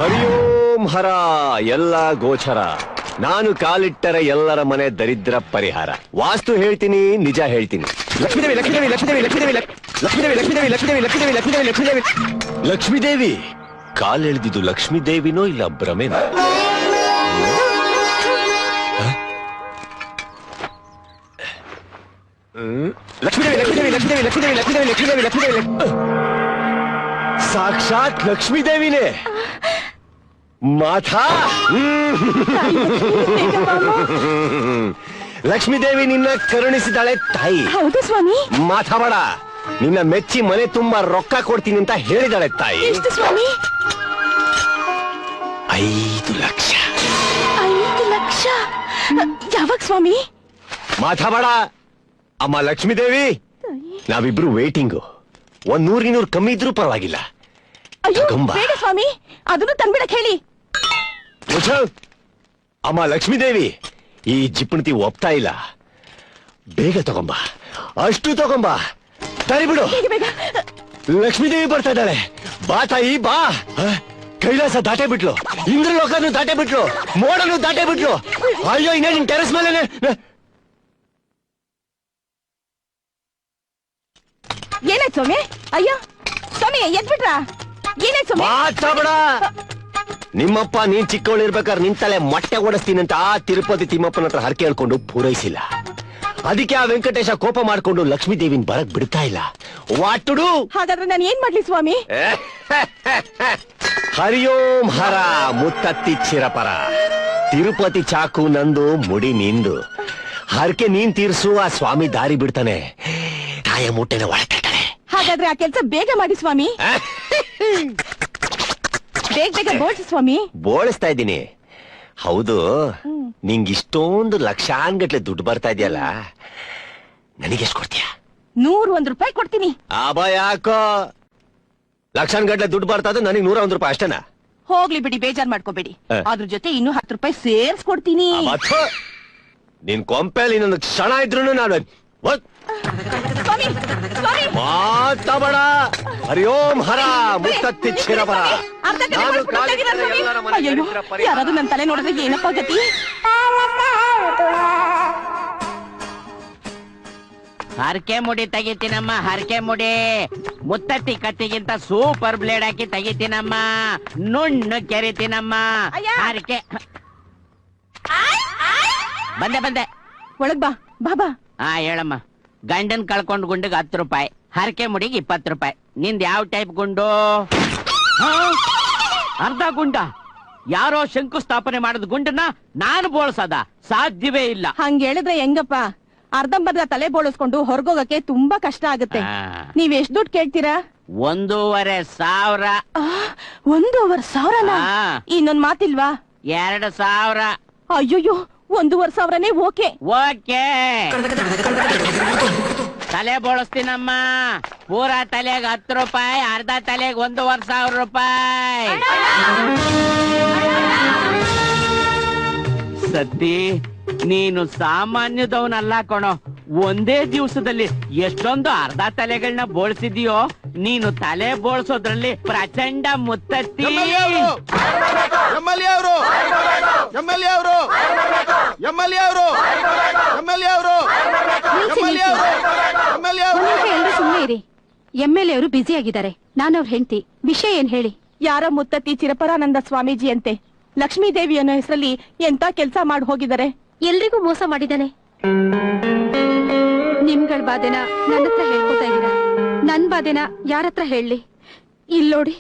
ಹರಿಯೋಂ ಹರ ಎಲ್ಲ ಗೋಚರ. ನಾನು ಕಾಲಿಟ್ಟರೆ ಎಲ್ಲರ ಮನೆ ದರಿದ್ರ ಪರಿಹಾರ. ವಾಸ್ತು ಹೇಳ್ತೀನಿ, ನಿಜ ಹೇಳ್ತೀನಿ. ಲಕ್ಷ್ಮೀದೇವಿ ಲಕ್ಷ್ಮೀದೇವಿ ಲಕ್ಷ್ಮೀದೇವಿ ಲಕ್ಷ್ಮೀದೇವಿ ಲಕ್ಷ್ಮೀದೇವಿ ಲಕ್ಷ್ಮೀದೇವಿ ಲಕ್ಷ್ಮೀದೇವಿ ಲಕ್ಷ್ಮೀದೇವಿ ಲಕ್ಷ್ಮೀದೇವಿ ಲಕ್ಷ್ಮೀದೇವಿ ಲಕ್ಷ್ಮೀದೇವಿ ಕಾಲೆಳೆದಿದ್ದು ಲಕ್ಷ್ಮೀದೇವಿನೋ ಇಲ್ಲ ಭ್ರಮೆನೋ? ಲಕ್ಷ್ಮೀದೇವಿ ಲಕ್ಷ್ಮೀದೇವಿ ಲಕ್ಷ್ಮೀದೇವಿ ಲಕ್ಷ್ಮೀದೇವಿ ಲಕ್ಷ್ಮೀದೇವಿ ಲಕ್ಷ್ಮೀದೇವಿ ಲಕ್ಷ್ಮೀದೇವಿ ಸಾಕ್ಷಾತ್ ಲಕ್ಷ್ಮೀದೇವಿನೇ. ಮಾತಾ ಲಕ್ಷ್ಮೀದೇವಿ ನಿನ್ನ ಕರುಣಿಸಿದಾಳೆ ತಾಯಿ. ಹೌದು ಸ್ವಾಮಿ. ಮಾತಾಡ, ನಿನ್ನ ಮೆಚ್ಚಿ ಮನೆ ತುಂಬಾ ರೊಕ್ಕ ಕೊಡ್ತೀನಿ ಅಂತ ಹೇಳಿದಾಳೆ ತಾಯಿ. ಎಷ್ಟು ಸ್ವಾಮಿ? 5 ಲಕ್ಷ. 5 ಲಕ್ಷ? ಯಾವಾಗ ಸ್ವಾಮಿ? ಮಾತಾಡ ಅಮ್ಮ ಲಕ್ಷ್ಮೀದೇವಿ, ನಾವಿಬ್ರು ವೇಟಿಂಗು. 100-200 ಕಮ್ಮಿ ಇದ್ರೂ ಪರವಾಗಿಲ್ಲ. ಅಯ್ಯೋ ಬೇಡ ಸ್ವಾಮಿ, ಅದನ್ನು ತಂದ್ಬಿಡಕ್ ಹೇಳಿ. ಅಮ್ಮ ಲಕ್ಷ್ಮೀದೇವಿ, ಈ ಜಿಪ್ಪಣತಿ ಒಪ್ತಾ ಇಲ್ಲ. ಬೇಗ ತಗೊಂಬ, ಅಷ್ಟು ತಗೊಂಬ. ತರಿಬಿಡು. ಲಕ್ಷ್ಮೀದೇವಿ ಬರ್ತಾ ಇದ್ದಾಳೆ. ಬಾ ತಾಯಿ ಬಾ. ಕೈಲಾಸ ದಾಟೆ ಬಿಟ್ಲು, ಇಂದ್ರಲೋಕನು ದಾಟೆ ಬಿಟ್ಲು, ಮೋಡನು ದಾಟೆ ಬಿಟ್ಲು. ಅಯ್ಯೋ ಇನ್ನೇ ನಿನ್ ಟೆರೆಸ್ ಮೇಲೆ. ಏನಾಯ್ತು ಸ್ವಾಮಿ? ಅಯ್ಯೋ ಸ್ವಾಮಿ ಎದ್ಬಿಟ್ರ? ಏನಾಯ್ತು ಸ್ವಾಮಿ? ಮಾತಾಡ. ನಿಮ್ಮಪ್ಪ ನೀನ್ ಚಿಕ್ಕವಳಿರ್ಬೇಕಾದ್ರೆ ನಿನ್ ತಲೆ ಮೊಟ್ಟೆ ಓಡಿಸ್ತೀನಿ ಅಂತ ಆ ತಿರುಪತಿ ತಿಮ್ಮಪ್ಪನ ಹತ್ರ ಹರಕೆ ಹೇಳ್ಕೊಂಡು ಪೂರೈಸಿಲ್ಲ. ಅದಕ್ಕೆ ಆ ವೆಂಕಟೇಶ ಕೋಪ ಮಾಡ್ಕೊಂಡು ಲಕ್ಷ್ಮೀದೇವಿನ ಬರಕ್ ಬಿಡ್ತಾ ಇಲ್ಲ. ವಾಟುಡು. ಹಾಗಾದ್ರೆ ನಾನು ಏನ್ ಮಾಡ್ಲಿ ಸ್ವಾಮಿ? ಹರಿಯೋಂ ಹರ ಮುತ್ತತ್ತಿ ಚಿರಪರ. ತಿರುಪತಿ ಚಾಕು ನಂದು, ಮುಡಿ ನಿಂದು. ಹರಕೆ ನೀನ್ ತೀರ್ಸು, ಆ ಸ್ವಾಮಿ ದಾರಿ ಬಿಡ್ತಾನೆ. ತಾಯ ಮುಟ್ಟೆನ ಒಳತಾಳೆ. ಹಾಗಾದ್ರೆ ಆ ಕೆಲ್ಸ ಬೇಗ ಮಾಡಿ ಸ್ವಾಮಿ. ಬೇಗ ಬೇಗ ಬೋಳ್ಸಿ ಸ್ವಾಮಿ. ಬೋಳಿಸ್ತಾ ಇದ್ದೀನಿ. ಹೌದು, ನಿಂಗೆ ಇಷ್ಟೊಂದು ಲಕ್ಷಾನ್ಗಟ್ಲೆ ದುಡ್ಡು ಬರ್ತಾ ಇದೆಯಲ್ಲ, ನನಗೆಷ್ಟು ಕೊಡ್ತೀಯ? 101 ರೂಪಾಯಿ ಕೊಡ್ತೀನಿ. ಆಬಾ ಯಾಕೋ ಲಕ್ಷಾನ್ಗಟ್ಲೆ ದುಡ್ಡು ಬರ್ತಾ ಇದ್ದು, ನನಗೆ 101 ರೂಪಾಯಿ ಅಷ್ಟೇನಾ? ಹೋಗ್ಲಿ ಬಿಡಿ, ಬೇಜಾರ್ ಮಾಡ್ಕೋಬೇಡಿ. ಅದ್ರ ಜೊತೆ ಇನ್ನೂ 10 ರೂಪಾಯಿ ಸೇರ್ಸ್ಕೊಡ್ತೀನಿ. ನಿನ್ ಕೊಂಪೆಲಿ ಇನ್ನೊಂದು ಕ್ಷಣ ಇದ್ರು ನಾನು ಮಾತಾಡ. ಹರಿಯೋಂ ಹರ ಮುತ್ತತ್ತಿ ಚಿರಪರ. ಯಾರಾದ್ರೂ ನನ್ನ ತಲೆ ನೋಡಿದ್ರೆ ಏನಪ್ಪ ಗತಿ? ಹರಕೆ ಮುಡಿ ತೆಗಿತೀನಮ್ಮ, ಹರಕೆ ಮುಡಿ. ಮುತ್ತತ್ತಿ ಕತ್ತಿಗಿಂತ ಸೂಪರ್ ಬ್ಲೇಡ್ ಹಾಕಿ ತೆಗಿತೀನಮ್ಮ. ನುಣ್ಣು ಕೆರಿತೀನಮ್ಮ. ಹರಕೆ ಬಂದೆ ಒಳಗ್ ಬಾ ಬಾಬಾ. ಹಾ ಹೇಳಮ್ಮ. ಗಂಡನ್ ಕಳ್ಕೊಂಡ್ ಗುಂಡಿಗೆ 10 ರೂಪಾಯಿ, ಹರಕೆ ಮುಡಿಗೆ 20 ರೂಪಾಯಿ. ನಿಂದ್ ಯಾವ ಟೈಪ್ ಗುಂಡು? ಅರ್ಧ ಗುಂಡ? ಯಾರೋ ಶಂಕುಸ್ಥಾಪನೆ ಮಾಡಿದ ಗುಂಡನ್ನ ನಾನು ಬೋಳ್ಸದ ಸಾಧ್ಯವೇ ಇಲ್ಲ. ಹಂಗ ಹೇಳಿದ್ರೆ ಹೆಂಗಪ್ಪ? ಅರ್ಧಂಬರ್ಧ ತಲೆ ಬೋಳಿಸ್ಕೊಂಡು ಹೊರಗೋಗಕ್ಕೆ ತುಂಬಾ ಕಷ್ಟ ಆಗುತ್ತೆ. ನೀವ್ ಎಷ್ಟ್ ದುಡ್ಡು ಕೇಳ್ತೀರಾ? 1,500. 1,500? ಇನ್ನೊಂದ್ ಮಾತಿಲ್ವಾ? 2,000. ಅಯ್ಯೋಯ್ಯೋ, 1,500ನೇ ಓಕೆ. ಓಕೆ, ತಲೆ ಬೋಳಿಸ್ತೀನಮ್ಮ. ಪೂರಾ ತಲೆಗೆ 10 ರೂಪಾಯಿ, ಅರ್ಧ ತಲೆಗೆ 1,500 ರೂಪಾಯಿ. ಸತ್ತಿ, ನೀನು ಸಾಮಾನ್ಯದವನಲ್ಲ ಕಣೋ. ಒಂದೇ ದಿವಸದಲ್ಲಿ ಎಷ್ಟೊಂದು ಅರ್ಧ ತಲೆಗಳನ್ನ ಬೋಳ್ಸಿದೀಯೋ. ನೀನು ತಲೆ ಬೋಳ್ಸೋದ್ರಲ್ಲಿ ಪ್ರಚಂಡ ಮುತ್ತತ್ತಿ. ಸುಮ್ಮನೆ ಇರಿ. MLA ಅವರು ಬ್ಯುಸಿ ಆಗಿದ್ದಾರೆ. ನಾನು ಅವ್ರ ಹೆಂಡತಿ. ವಿಷಯ ಏನ್ ಹೇಳಿ? ಯಾರೋ ಮುತ್ತತ್ತಿ ಚಿರಪರಾನಂದ ಸ್ವಾಮೀಜಿ ಅಂತೆ ಲಕ್ಷ್ಮೀದೇವಿ ಅನ್ನೋ ಹೆಸರಲ್ಲಿ ಎಂತ ಕೆಲ್ಸ ಮಾಡಿ ಹೋಗಿದ್ದಾರೆ. ಎಲ್ರಿಗೂ ಮೋಸ ಮಾಡಿದ್ದಾನೆ. ನಿಮ್ಗಳ ಬಾಧೆನ ನನ್ನ ಹತ್ರ ಹೇಳ್ಕೊತಾ ಇದ್ದೀರಾ, ನನ್ ಬಾಧೆನ ಯಾರತ್ರ ಹೇಳಲಿ? ಇಲ್ಲೋಡಿ.